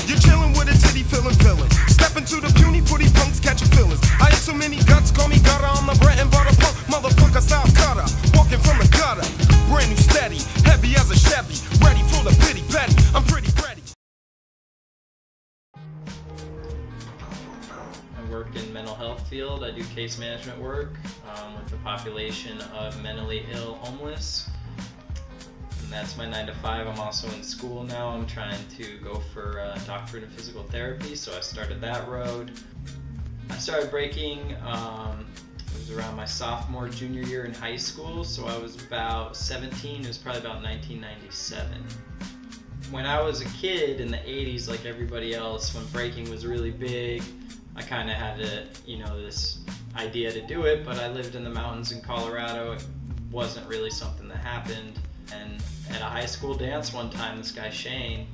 You're chillin' with a titty feelin' villain. Step into the puny putty punks catchin' feelings. I ain't so many guts, call me gutter. I'm the bread and butter punk, motherfucker style cutter. Walking from the gutter, brand new steady, heavy as a Chevy, ready full of pity petty. I'm pretty ready. I work in mental health field. I do case management work with the population of mentally ill homeless. And that's my 9 to 5. I'm also in school now. I'm trying to go for a doctorate in physical therapy, so I started that road. I started breaking, it was around my sophomore, junior year in high school, so I was about 17. It was probably about 1997. When I was a kid in the 80s, like everybody else, when breaking was really big, I kind of had this idea to do it, but I lived in the mountains in Colorado. It wasn't really something that happened. And at a high school dance one time, this guy Shane,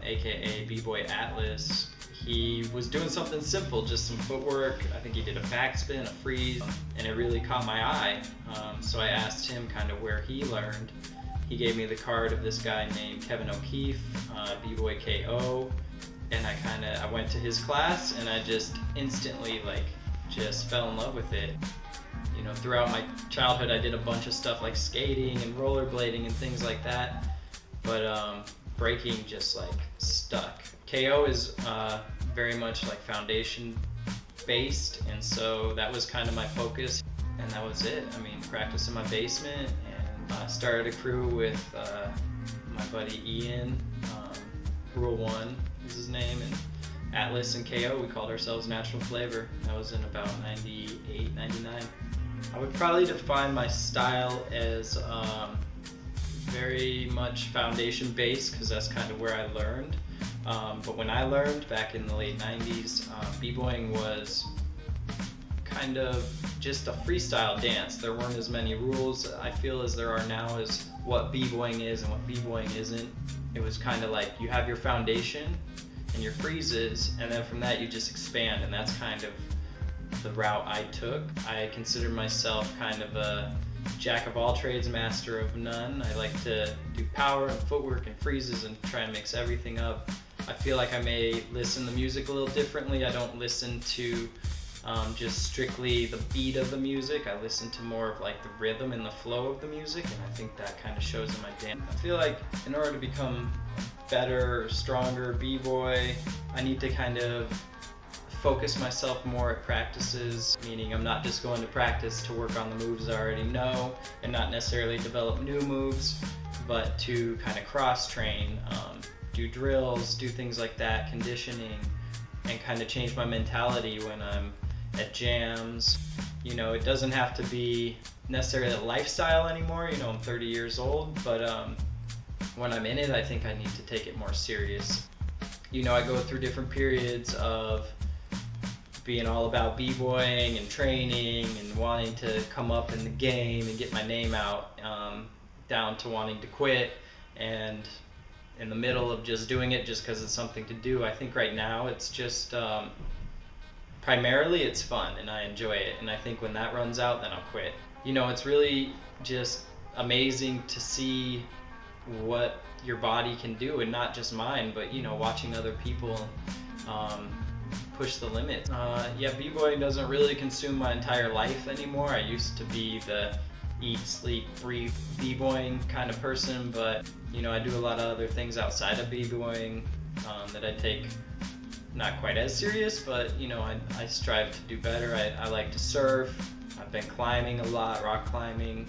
aka Bboy Atlas, he was doing something simple, just some footwork. I think he did a backspin, a freeze, and it really caught my eye. So I asked him kind of where he learned. He gave me the card of this guy named Kevin O'Keefe, Bboy KO, and I went to his class, and I just instantly just fell in love with it. You know, throughout my childhood, I did a bunch of stuff like skating and rollerblading and things like that, but breaking just stuck. KO is very much foundation based, and so that was kind of my focus, and that was it. I mean, practice in my basement, and started a crew with my buddy Ian, Rule 1 is his name, and Atlas and KO, we called ourselves Natural Flavor. That was in about 98, 99. I would probably define my style as very much foundation based, because that's kind of where I learned. But when I learned back in the late 90s, b-boying was kind of just a freestyle dance. There weren't as many rules, I feel, as there are now as what b-boying is and what b-boying isn't. It was kind of like you have your foundation and your freezes, and then from that you just expand, and that's kind of the route I took. I consider myself kind of a jack of all trades, master of none. I like to do power and footwork and freezes and try and mix everything up. I feel like I may listen to music a little differently. I don't listen to just strictly the beat of the music. I listen to more of the rhythm and the flow of the music, and I think that kind of shows in my dance. I feel like in order to become better, stronger b-boy, I need to kind of focus myself more at practices, meaning I'm not just going to practice to work on the moves I already know and not necessarily develop new moves, but to kind of cross-train, do drills, do things like that, conditioning, and kind of change my mentality when I'm at jams. You know, it doesn't have to be necessarily a lifestyle anymore. You know, I'm 30 years old, but when I'm in it, I think I need to take it more serious. You know, I go through different periods of being all about b-boying and training and wanting to come up in the game and get my name out, down to wanting to quit, and in the middle of just doing it just because it's something to do. I think right now it's just primarily it's fun and I enjoy it, and I think when that runs out, then I'll quit. You know, it's really just amazing to see what your body can do, and not just mine, but you know, watching other people push the limits. Yeah, b-boying doesn't really consume my entire life anymore. I used to be the eat, sleep, breathe b-boying kind of person, but you know, I do a lot of other things outside of b-boying that I take not quite as serious, but you know, I strive to do better. I like to surf. I've been climbing a lot, rock climbing.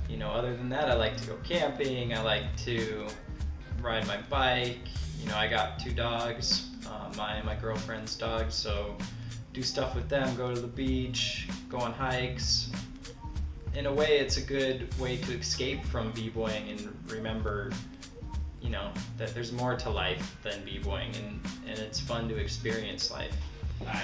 You know, other than that, I like to go camping. I like to ride my bike. You know, I got 2 dogs, mine and my girlfriend's dogs, so do stuff with them, go to the beach, go on hikes. In a way, it's a good way to escape from b-boying and remember, you know, that there's more to life than b-boying, and it's fun to experience life. Bye.